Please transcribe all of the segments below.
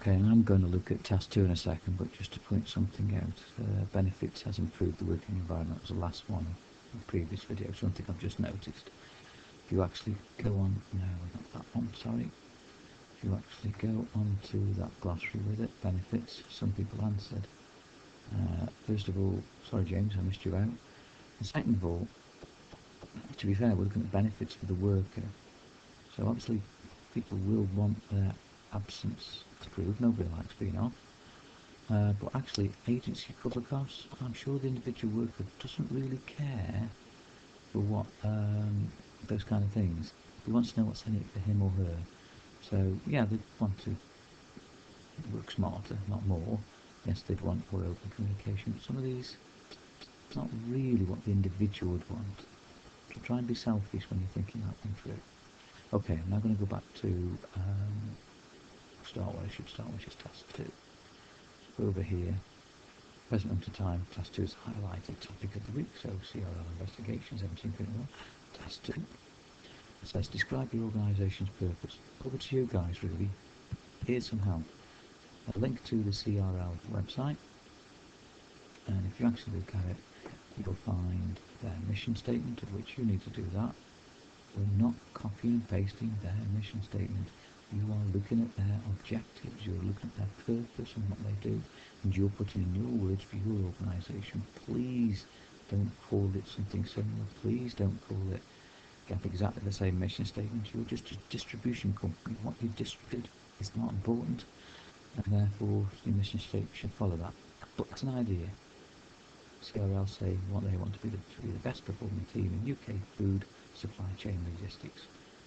Okay, and I'm going to look at task 2 in a second, but just to point something out, benefits has improved the working environment. That was the last one in the previous video, something I've just noticed. If you actually go on, no, not that one, sorry. If you actually go onto that glossary with it, benefits, some people answered. First of all, sorry James, I missed you out. And second of all, to be fair, we're looking at benefits for the worker. So obviously people will want their absence to prove. Nobody likes being off. But actually agency cover costs, I'm sure the individual worker doesn't really care for what those kind of things. He wants to know what's in it for him or her. So yeah, they want to work smarter, not more. Yes, they'd want more open communication, but some of these, it's not really what the individual would want. So try and be selfish when you're thinking that one through. Okay, I'm now going to go back to start where I should start, which is task 2. Go over here. Present on to time, task 2 is highlighted topic of the week, so CRL investigations 17.1. Task 2. It says describe your organisation's purpose. Over to you guys, really. Here's some help. A link to the CRL website, and if you actually look at it, you'll find their mission statement, of which you need to do that. We're not copying and pasting their mission statement. You are looking at their objectives, you're looking at their purpose and what they do, and you're putting in your words for your organisation. Please don't call it something similar. Please don't call it get exactly the same mission statement. You're just a distribution company. What you distribute is not important, and therefore your mission statement should follow that. But that's an idea. CRL say what they want to be the best performing team in UK food supply chain logistics.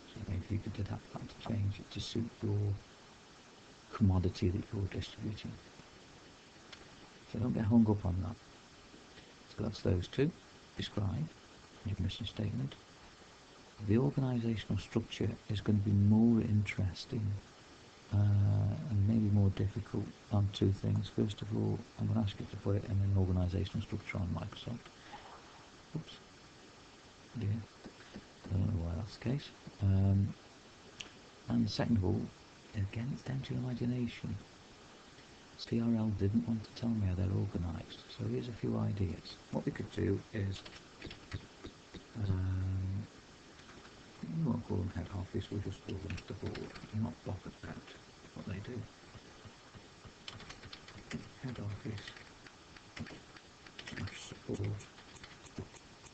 So maybe you could adapt that to change it to suit your commodity that you're distributing. So don't get hung up on that. So that's those two. Describe your mission statement. The organisational structure is going to be more interesting and maybe more difficult on two things. First of all, I'm going to ask you to put it in an organisational structure on Microsoft. Oops. Yeah. I don't know why that's the case. And second of all, again, it's down to your imagination. CRL didn't want to tell me how they're organised, so here's a few ideas. What we could do is, we won't call them head office, we'll just call them the board. I'm not bothered about what they do. Head office / support.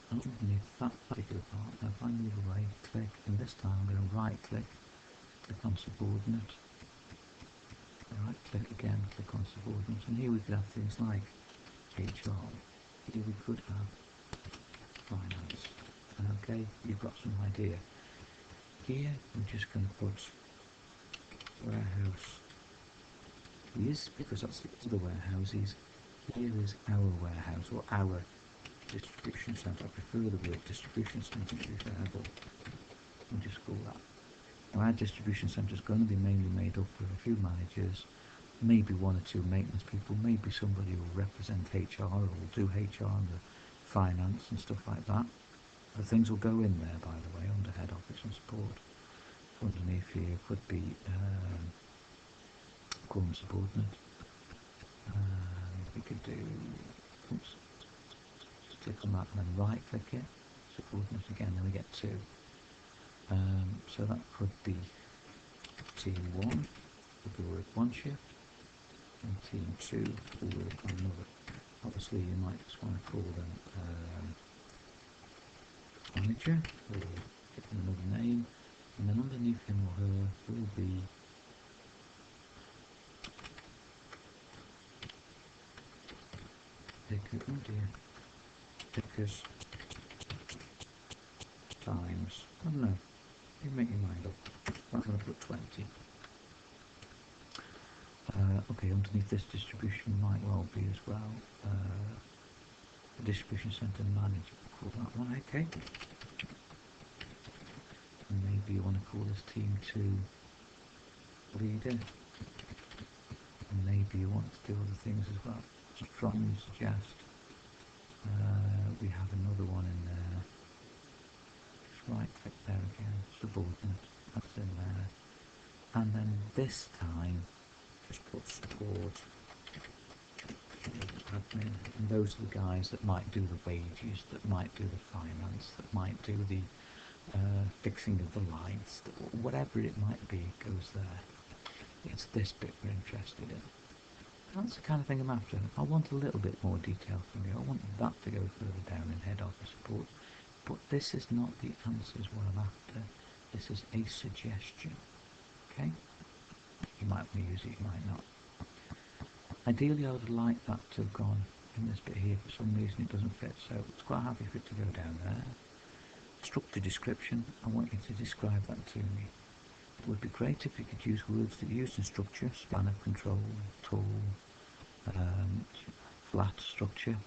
Underneath that particular part, now if I move away, click, and this time I'm going to right click on subordinate, right click again, click on subordinate, and here we could have things like HR, here we could have finance, okay, you've got some idea. Here we're just going to put warehouse is, because that's the other warehouses. Here is our warehouse, or our distribution centre. I prefer the word distribution centre to be fair, but we'll just call that. Now our distribution centre is going to be mainly made up of a few managers, maybe one or two maintenance people, maybe somebody who will represent HR or will do HR and the finance and stuff like that. The things will go in there, by the way, under head office and support. Underneath here could be call them subordinate. We could do, oops, just click on that and then right click it, subordinate again, then we get two. So that could be team 1 will work one shift, and team 2 will work on another. Obviously you might just want to call them manager, or give them another name, and then underneath him or her will be pickers times, I don't know, you make your mind up. I'm going to put 20. Okay, underneath this distribution might well be as well the distribution centre manager, call that one, okay. And maybe you want to call this team 2 leader, and maybe you want to do other things as well. Strongly suggest we have another one in there. Just right click there again, subordinate, that's in there. And then this time just put support admin, and those are the guys that might do the wages, that might do the finance, that might do the fixing of the lights, whatever it might be goes there. It's this bit we're interested in. That's the kind of thing I'm after. I want a little bit more detail from you. I want that to go further down in head office support. But this is not the answers what I'm after. This is a suggestion. Okay? You might want to use it, you might not. Ideally I would like that to have gone in this bit here. For some reason it doesn't fit, so it's quite happy for it to go down there. Structure description, I want you to describe that to me. It would be great if you could use words that are used in structure, span of control, tool, flat structure,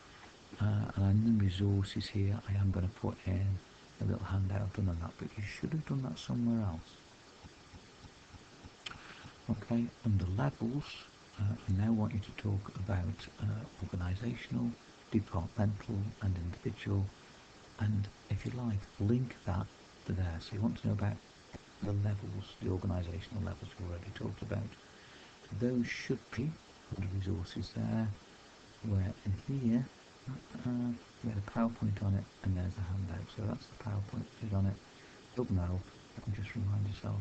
and in the resources here I am going to put in a little handout on that, but you should have done that somewhere else. Okay, under levels, I now want you to talk about organisational, departmental and individual, and if you like, link that to there. So you want to know about the levels, the organisational levels we already talked about. Those should be under resources there, where in here we had a PowerPoint on it and there's a handout. So that's the PowerPoint that is on it. Don't know, and just remind yourself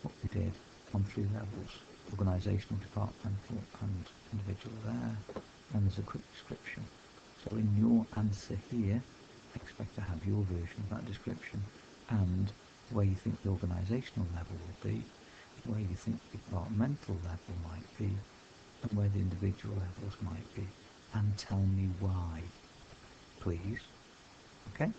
what we did on 3 levels: organisational, departmental and individual there, and there's a quick description. So in your answer here, expect to have your version of that description and where you think the organisational level will be, where you think the departmental level might be, and where the individual levels might be, and tell me why, please. Okay?